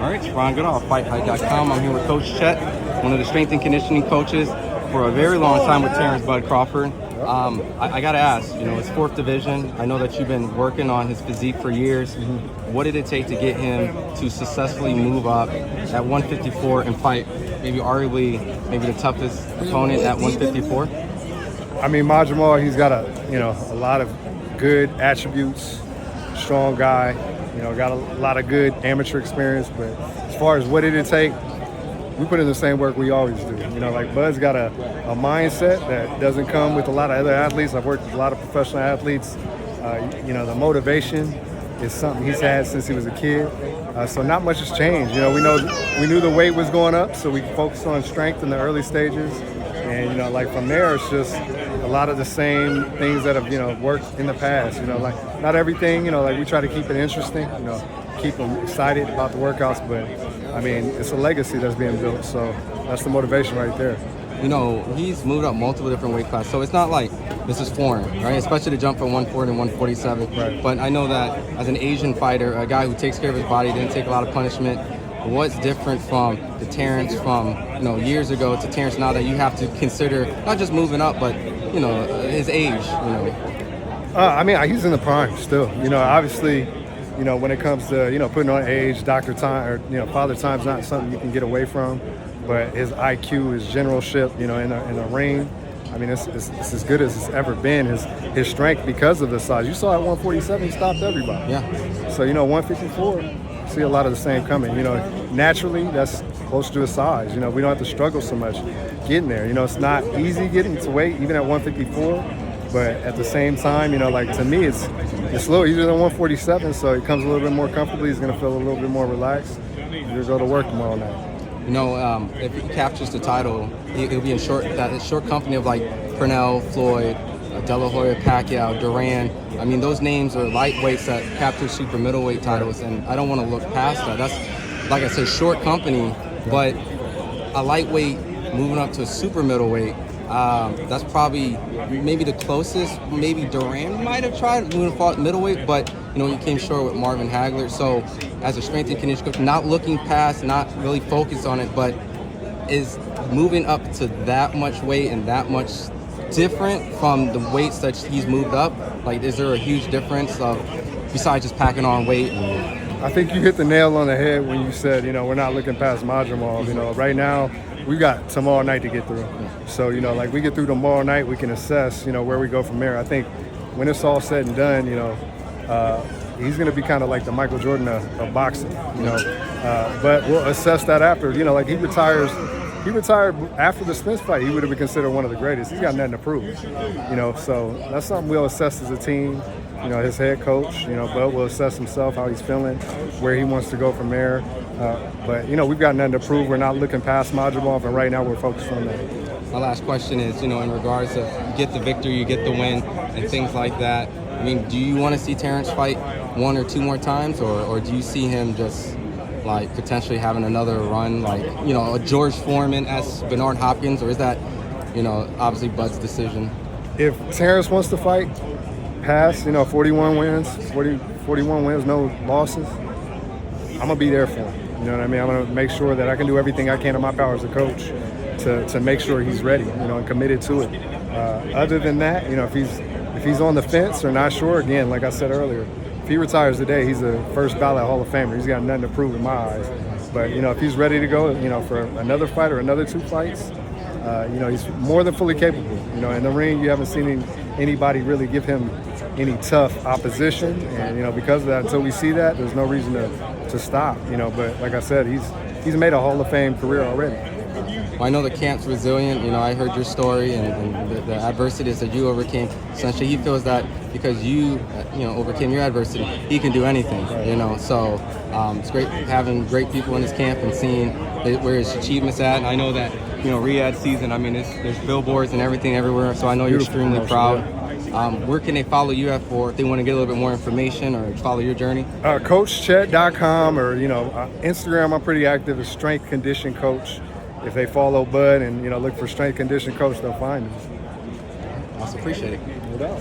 All right, it's Ron Goodall, FightHype.com. I'm here with Coach Chet, one of the strength and conditioning coaches for a very long time with Terence Bud Crawford. I got to ask, it's fourth division. I know that you've been working on his physique for years. What did it take to get him to successfully move up at 154 and fight arguably the toughest opponent at 154? I mean, Madrimov, he's got a lot of good attributes, strong guy, got a lot of good amateur experience. But as far as what did it take, we put in the same work we always do. Like Bud's got a mindset that doesn't come with a lot of other athletes. I've worked with a lot of professional athletes. The motivation is something he's had since he was a kid. So not much has changed. We knew the weight was going up, so we focused on strength in the early stages. And, like from there, it's just a lot of the same things that have, worked in the past. Like not everything, like we try to keep it interesting, keep them excited about the workouts. But, I mean, it's a legacy that's being built. So that's the motivation right there. He's moved up multiple different weight classes, so it's not like this is foreign, right? Especially to jump from 140 to 147. Right. But I know that as an Asian fighter, a guy who takes care of his body, didn't take a lot of punishment, what's different from the Terence from years ago to Terence now that you have to consider not just moving up, but his age? I mean, he's in the prime still. Obviously, when it comes to putting on age, doctor time or father time's not something you can get away from. But his IQ, his generalship, in the ring, I mean, it's as good as it's ever been. His strength because of the size. You saw at 147, he stopped everybody. Yeah. So 154, see a lot of the same coming. Naturally, that's close to his size. We don't have to struggle so much getting there. It's not easy getting to weight, even at 154. But at the same time, like to me, it's a little easier than 147. So he comes a little bit more comfortably. He's going to feel a little bit more relaxed. He'll go to work tomorrow night. If he captures the title, he'll be in short company of like Canelo, Floyd, De La Hoya, Pacquiao, Duran. I mean, those names are lightweights that capture super middleweight titles, and I don't want to look past that. That's, like I said, short company, but a lightweight moving up to a super middleweight, that's probably maybe the closest. Maybe Duran might have tried moving fought middleweight, but he came short with Marvin Hagler. So as a strength and conditioning coach, not looking past, not really focused on it, but is moving up to that much weight and that much different from the weights that he's moved up? Like, is there a huge difference besides just packing on weight? I think you hit the nail on the head when you said, we're not looking past Madrimov. Right now, we've got tomorrow night to get through. So, like we get through tomorrow night, we can assess, where we go from there. I think when it's all said and done, he's going to be kind of like the Michael Jordan of boxing, but we'll assess that after. Like he retired after the Smith fight, he would have been considered one of the greatest. He's got nothing to prove, so that's something we'll assess as a team. His head coach, Bud will assess himself, how he's feeling, where he wants to go from there. But we've got nothing to prove. We're not looking past Madrimov, and right now we're focused on that. My last question is, in regards to you get the victory, you get the win, and things like that. I mean, do you want to see Terence fight one or two more times, or do you see him just like potentially having another run, like a George Foreman-esque Bernard Hopkins, or is that obviously Bud's decision? If Terence wants to fight past 41 wins, no losses, I'm gonna be there for him. You know what I mean? I'm gonna make sure that I can do everything I can in my power as a coach to make sure he's ready, and committed to it. Other than that, if he's on the fence or not sure, again, like I said earlier, if he retires today, he's a first ballot Hall of Famer. He's got nothing to prove in my eyes. But if he's ready to go, for another fight or another two fights, he's more than fully capable. In the ring, you haven't seen anybody really give him any tough opposition, and because of that, until we see that, there's no reason to stop. But like I said, he's made a Hall of Fame career already. Well, I know the camp's resilient. I heard your story and the adversities that you overcame. Essentially, he feels that because you overcame your adversity, he can do anything. So it's great having great people in his camp and seeing where his achievements at. And I know that Riyadh season. I mean, there's billboards and everything everywhere. So I know you're extremely proud. Where can they follow you at if they want to get a little bit more information or follow your journey? CoachChet.com or Instagram. I'm pretty active as Strength Condition Coach. If they follow Bud and look for Strength Condition Coach, they'll find him. I appreciate it. No doubt.